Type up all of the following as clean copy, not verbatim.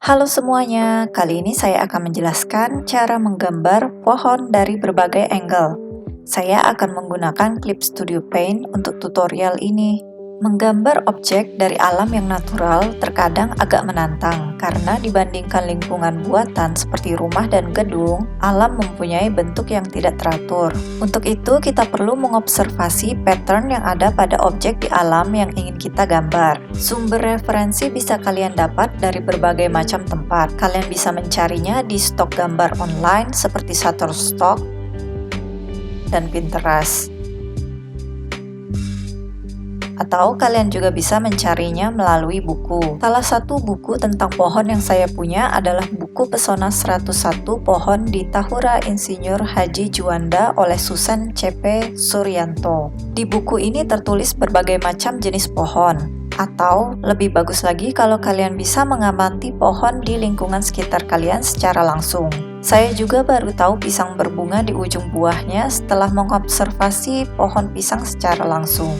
Halo semuanya, kali ini saya akan menjelaskan cara menggambar pohon dari berbagai angle. Saya akan menggunakan Clip Studio Paint untuk tutorial ini. Menggambar objek dari alam yang natural terkadang agak menantang karena dibandingkan lingkungan buatan seperti rumah dan gedung, alam mempunyai bentuk yang tidak teratur. Untuk itu, kita perlu mengobservasi pattern yang ada pada objek di alam yang ingin kita gambar. Sumber referensi bisa kalian dapat dari berbagai macam tempat. Kalian bisa mencarinya di stok gambar online seperti Shutterstock dan Pinterest. Atau kalian juga bisa mencarinya melalui buku. Salah satu buku tentang pohon yang saya punya adalah buku Pesona 101 Pohon di Tahura Insinyur Haji Juanda oleh Susan C.P. Suryanto. Di buku ini tertulis berbagai macam jenis pohon. Atau lebih bagus lagi kalau kalian bisa mengamati pohon di lingkungan sekitar kalian secara langsung. Saya juga baru tahu pisang berbunga di ujung buahnya setelah mengobservasi pohon pisang secara langsung.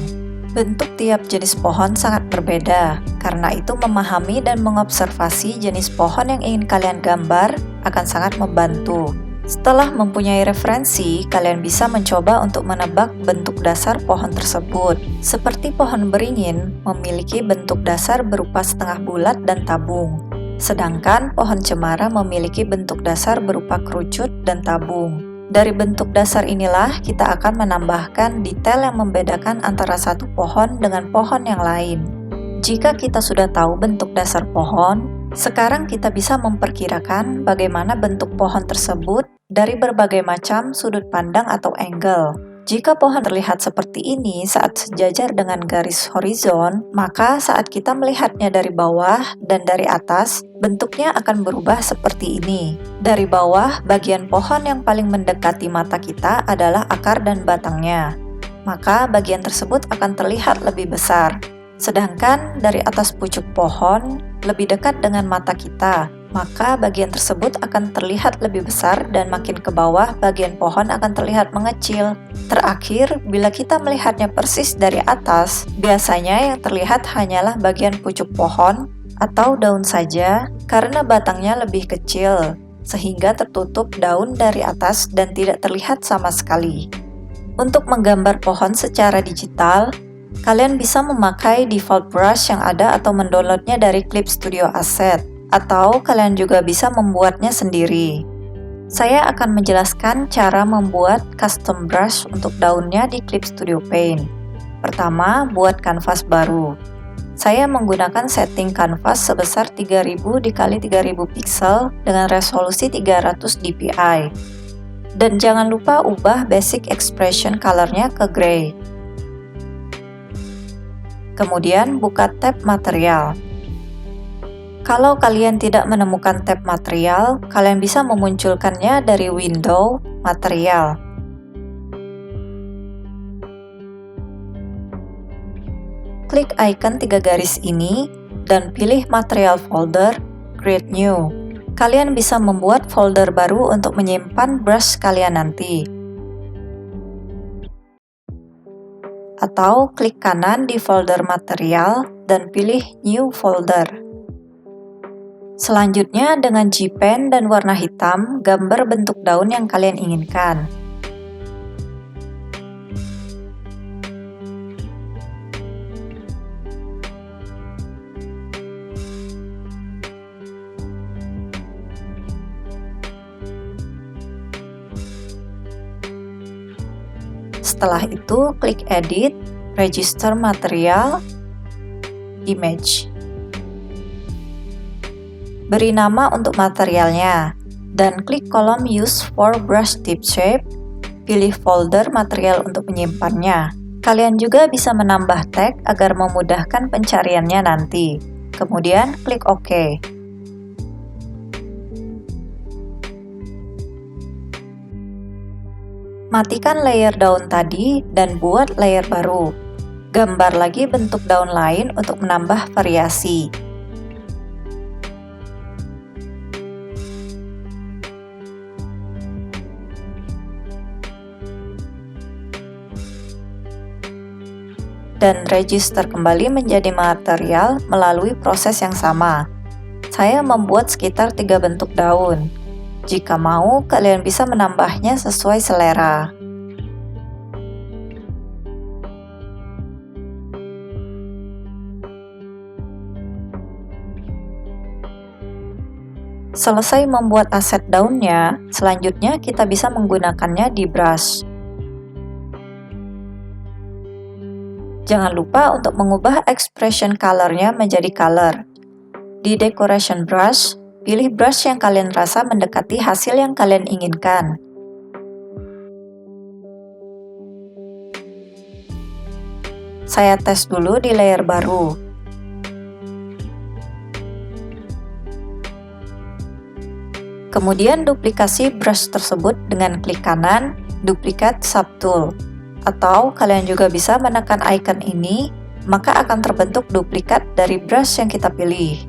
Bentuk tiap jenis pohon sangat berbeda, karena itu memahami dan mengobservasi jenis pohon yang ingin kalian gambar akan sangat membantu. Setelah mempunyai referensi, kalian bisa mencoba untuk menebak bentuk dasar pohon tersebut. Seperti pohon beringin, memiliki bentuk dasar berupa setengah bulat dan tabung. Sedangkan pohon cemara memiliki bentuk dasar berupa kerucut dan tabung. Dari bentuk dasar inilah kita akan menambahkan detail yang membedakan antara satu pohon dengan pohon yang lain. Jika kita sudah tahu bentuk dasar pohon, sekarang kita bisa memperkirakan bagaimana bentuk pohon tersebut dari berbagai macam sudut pandang atau angle. Jika pohon terlihat seperti ini saat sejajar dengan garis horizon, maka saat kita melihatnya dari bawah dan dari atas, bentuknya akan berubah seperti ini. Dari bawah, bagian pohon yang paling mendekati mata kita adalah akar dan batangnya. Maka bagian tersebut akan terlihat lebih besar. Sedangkan dari atas pucuk pohon, lebih dekat dengan mata kita, maka bagian tersebut akan terlihat lebih besar dan makin ke bawah bagian pohon akan terlihat mengecil. Terakhir, bila kita melihatnya persis dari atas, biasanya yang terlihat hanyalah bagian pucuk pohon atau daun saja karena batangnya lebih kecil, sehingga tertutup daun dari atas dan tidak terlihat sama sekali. Untuk menggambar pohon secara digital, kalian bisa memakai default brush yang ada atau mendownloadnya dari Clip Studio Asset, atau kalian juga bisa membuatnya sendiri. Saya akan menjelaskan cara membuat custom brush untuk daunnya di Clip Studio Paint. Pertama, buat kanvas baru. Saya menggunakan setting kanvas sebesar 3000 x 3000 pixel dengan resolusi 300 dpi. Dan jangan lupa ubah basic expression color-nya ke gray. Kemudian buka tab material. Kalau kalian tidak menemukan tab material, kalian bisa memunculkannya dari window material. Klik icon 3 garis ini dan pilih material folder, create new. Kalian bisa membuat folder baru untuk menyimpan brush kalian nanti. Atau klik kanan di folder material dan pilih new folder. Selanjutnya dengan G-Pen dan warna hitam, gambar bentuk daun yang kalian inginkan. Setelah itu, klik Edit, Register Material, Image. Beri nama untuk materialnya, dan klik kolom Use for Brush Tip Shape, pilih folder material untuk menyimpannya. Kalian juga bisa menambah tag agar memudahkan pencariannya nanti. Kemudian, klik OK. Matikan layer daun tadi dan buat layer baru. Gambar lagi bentuk daun lain untuk menambah variasi. Dan register kembali menjadi material melalui proses yang sama. Saya membuat sekitar 3 bentuk daun. Jika mau, kalian bisa menambahnya sesuai selera. Selesai membuat aset daunnya, selanjutnya kita bisa menggunakannya di brush. Jangan lupa untuk mengubah expression color-nya menjadi color. Di decoration brush, pilih brush yang kalian rasa mendekati hasil yang kalian inginkan. Saya tes dulu di layer baru. Kemudian duplikasi brush tersebut dengan klik kanan, duplikat subtool. Atau kalian juga bisa menekan icon ini, maka akan terbentuk duplikat dari brush yang kita pilih.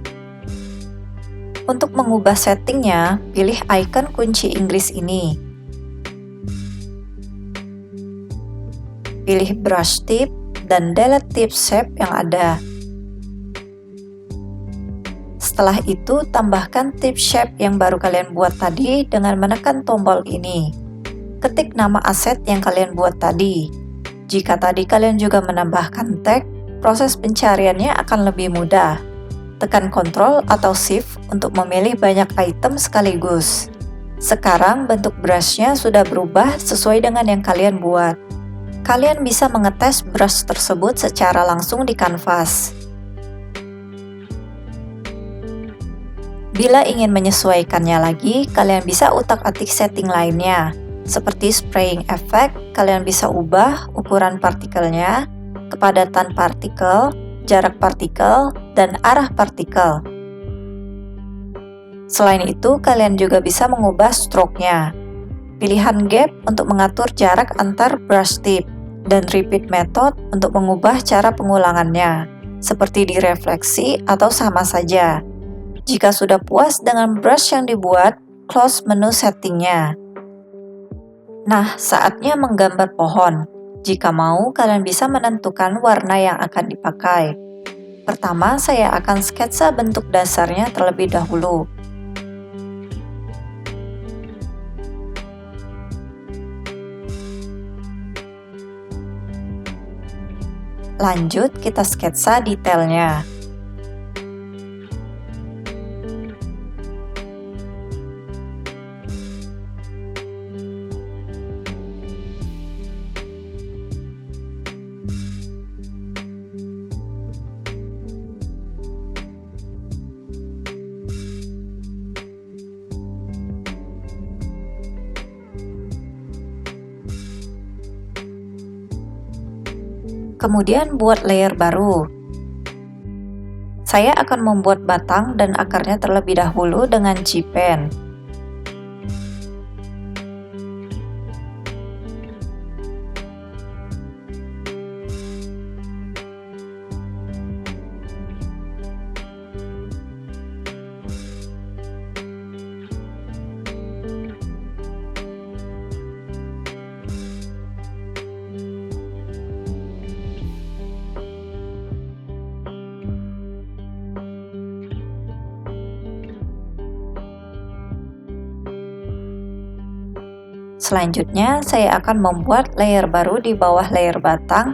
Untuk mengubah settingnya, pilih icon kunci Inggris ini. Pilih brush tip dan delete tip shape yang ada. Setelah itu, tambahkan tip shape yang baru kalian buat tadi dengan menekan tombol ini. Ketik nama aset yang kalian buat tadi. Jika tadi kalian juga menambahkan tag, proses pencariannya akan lebih mudah. Tekan Ctrl atau Shift untuk memilih banyak item sekaligus. Sekarang bentuk brushnya sudah berubah sesuai dengan yang kalian buat. Kalian bisa mengetes brush tersebut secara langsung di kanvas. Bila ingin menyesuaikannya lagi, kalian bisa utak-atik setting lainnya. Seperti spraying effect, kalian bisa ubah ukuran partikelnya, kepadatan partikel, jarak partikel, dan arah partikel. Selain itu, kalian juga bisa mengubah stroke-nya. Pilihan gap untuk mengatur jarak antar brush tip, dan repeat method untuk mengubah cara pengulangannya, seperti direfleksi atau sama saja. Jika sudah puas dengan brush yang dibuat, close menu settingnya. Nah, saatnya menggambar pohon. Jika mau, kalian bisa menentukan warna yang akan dipakai. Pertama, saya akan sketsa bentuk dasarnya terlebih dahulu. Lanjut, kita sketsa detailnya. Kemudian buat layer baru. Saya akan membuat batang dan akarnya terlebih dahulu dengan G-Pen. Selanjutnya, saya akan membuat layer baru di bawah layer batang.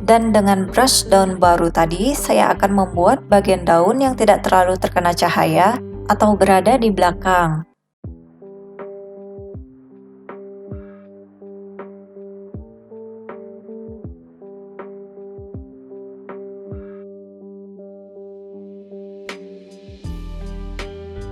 Dan dengan brush daun baru tadi, saya akan membuat bagian daun yang tidak terlalu terkena cahaya atau berada di belakang.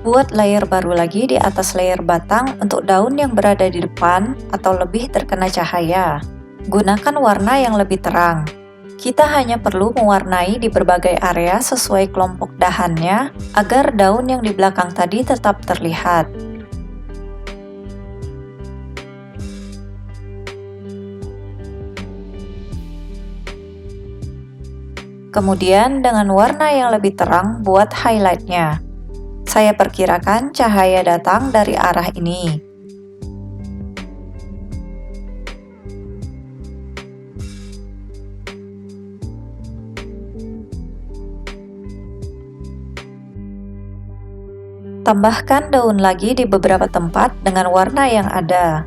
Buat layer baru lagi di atas layer batang untuk daun yang berada di depan atau lebih terkena cahaya. Gunakan warna yang lebih terang. Kita hanya perlu mewarnai di berbagai area sesuai kelompok dahannya agar daun yang di belakang tadi tetap terlihat. Kemudian dengan warna yang lebih terang buat highlight-nya. Saya perkirakan cahaya datang dari arah ini. Tambahkan daun lagi di beberapa tempat dengan warna yang ada.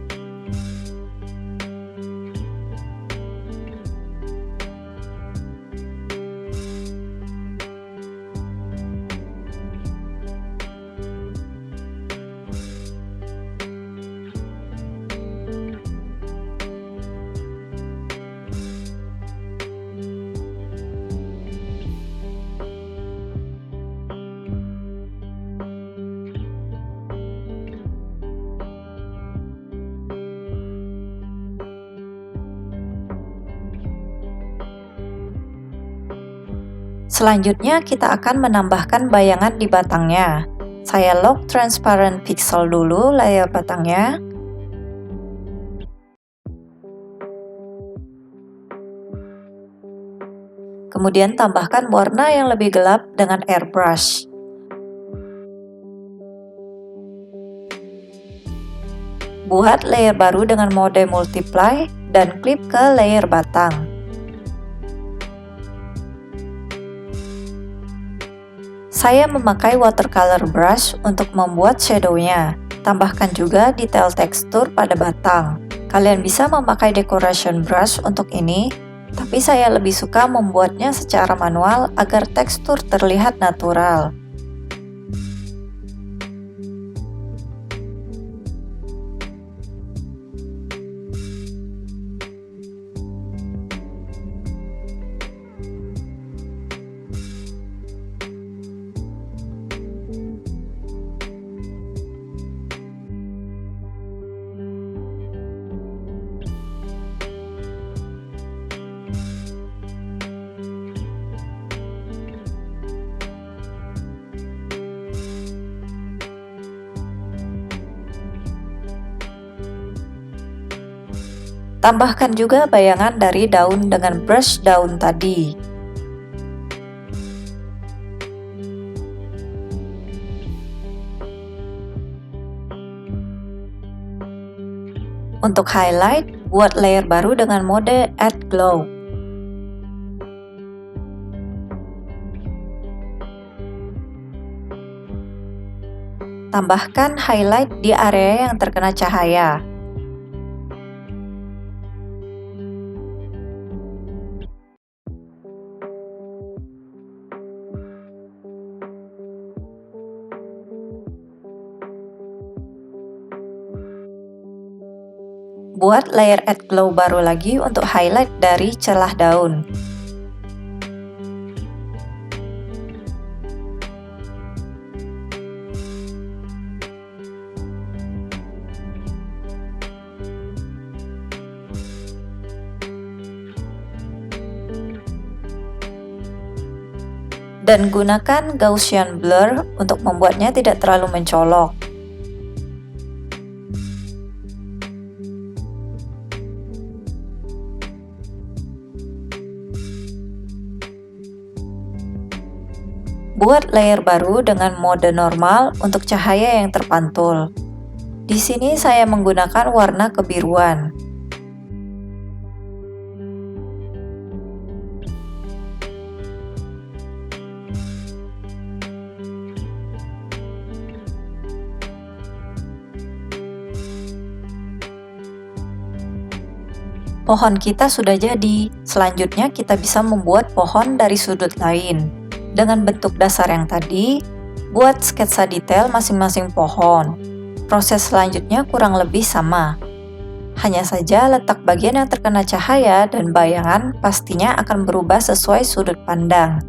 Selanjutnya kita akan menambahkan bayangan di batangnya. Saya lock transparent pixel dulu layar batangnya. Kemudian tambahkan warna yang lebih gelap dengan airbrush. Buat layer baru dengan mode multiply dan klip ke layer batang. Saya memakai watercolor brush untuk membuat shadow-nya. Tambahkan juga detail tekstur pada batang. Kalian bisa memakai decoration brush untuk ini, tapi saya lebih suka membuatnya secara manual agar tekstur terlihat natural. Tambahkan juga bayangan dari daun dengan brush daun tadi. Untuk highlight, buat layer baru dengan mode Add Glow. Tambahkan highlight di area yang terkena cahaya. Buat layer Add Glow baru lagi untuk highlight dari celah daun. Dan gunakan Gaussian Blur untuk membuatnya tidak terlalu mencolok. Buat layer baru dengan mode normal untuk cahaya yang terpantul. Di sini saya menggunakan warna kebiruan. Pohon kita sudah jadi. Selanjutnya kita bisa membuat pohon dari sudut lain. Dengan bentuk dasar yang tadi, buat sketsa detail masing-masing pohon. Proses selanjutnya kurang lebih sama. Hanya saja letak bagian yang terkena cahaya dan bayangan pastinya akan berubah sesuai sudut pandang.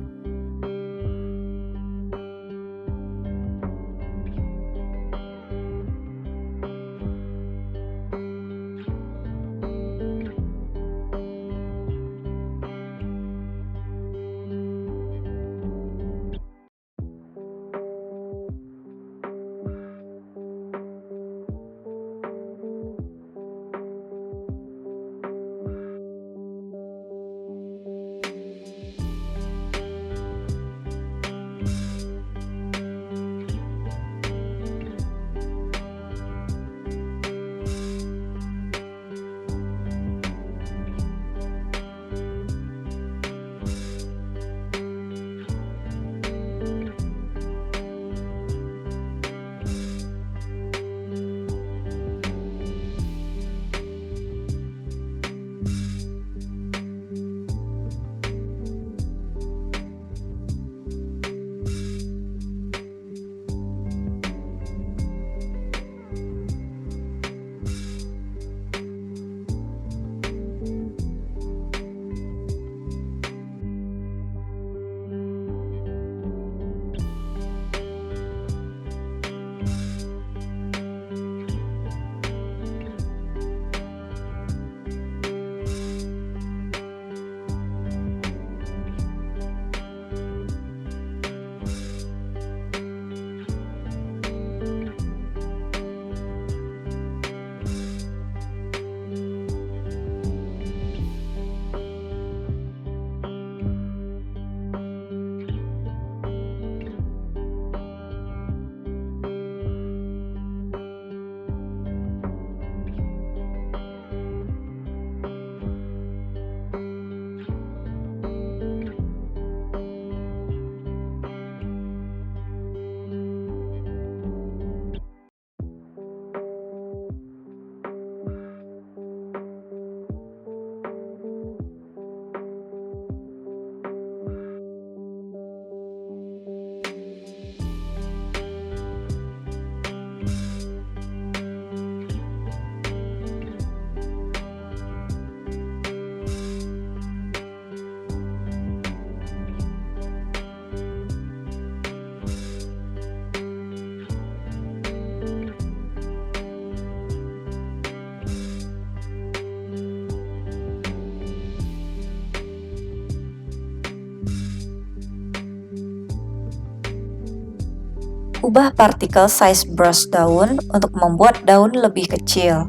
Ubah particle size brush daun untuk membuat daun lebih kecil.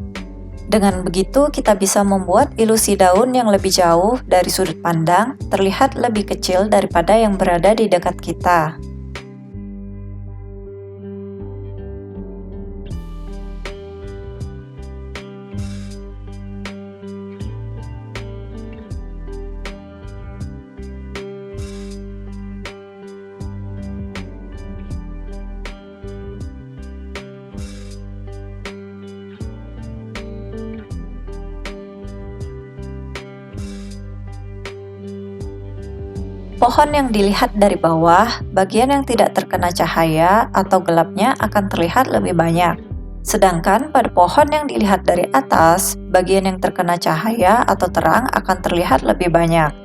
Dengan begitu, kita bisa membuat ilusi daun yang lebih jauh dari sudut pandang terlihat lebih kecil daripada yang berada di dekat kita. Pohon yang dilihat dari bawah, bagian yang tidak terkena cahaya atau gelapnya akan terlihat lebih banyak. Sedangkan pada pohon yang dilihat dari atas, bagian yang terkena cahaya atau terang akan terlihat lebih banyak.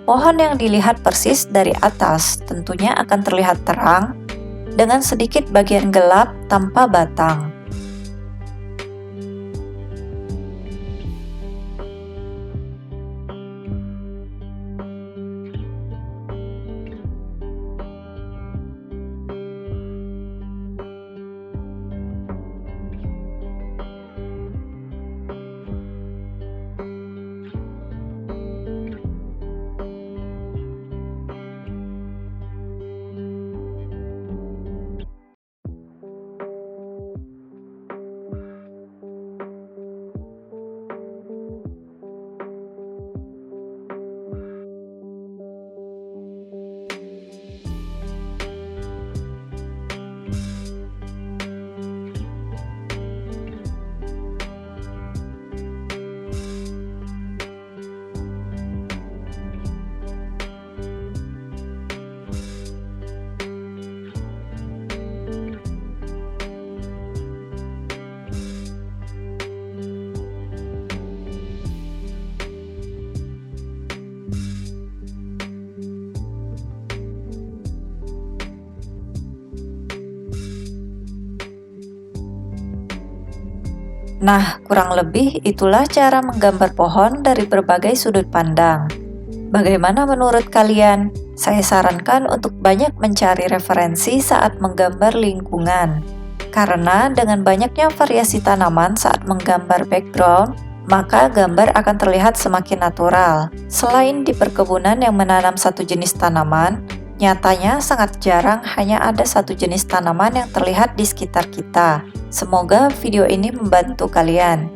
Pohon yang dilihat persis dari atas tentunya akan terlihat terang dengan sedikit bagian gelap tanpa batang. Nah, kurang lebih itulah cara menggambar pohon dari berbagai sudut pandang. Bagaimana menurut kalian? Saya sarankan untuk banyak mencari referensi saat menggambar lingkungan. Karena dengan banyaknya variasi tanaman saat menggambar background, maka gambar akan terlihat semakin natural. Selain di perkebunan yang menanam satu jenis tanaman, nyatanya sangat jarang hanya ada satu jenis tanaman yang terlihat di sekitar kita. Semoga video ini membantu kalian.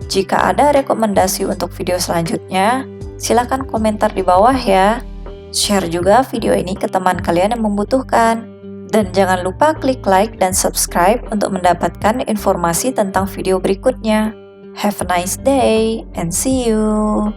Jika ada rekomendasi untuk video selanjutnya, silakan komentar di bawah ya. Share juga video ini ke teman kalian yang membutuhkan. Dan jangan lupa klik like dan subscribe untuk mendapatkan informasi tentang video berikutnya. Have a nice day and see you.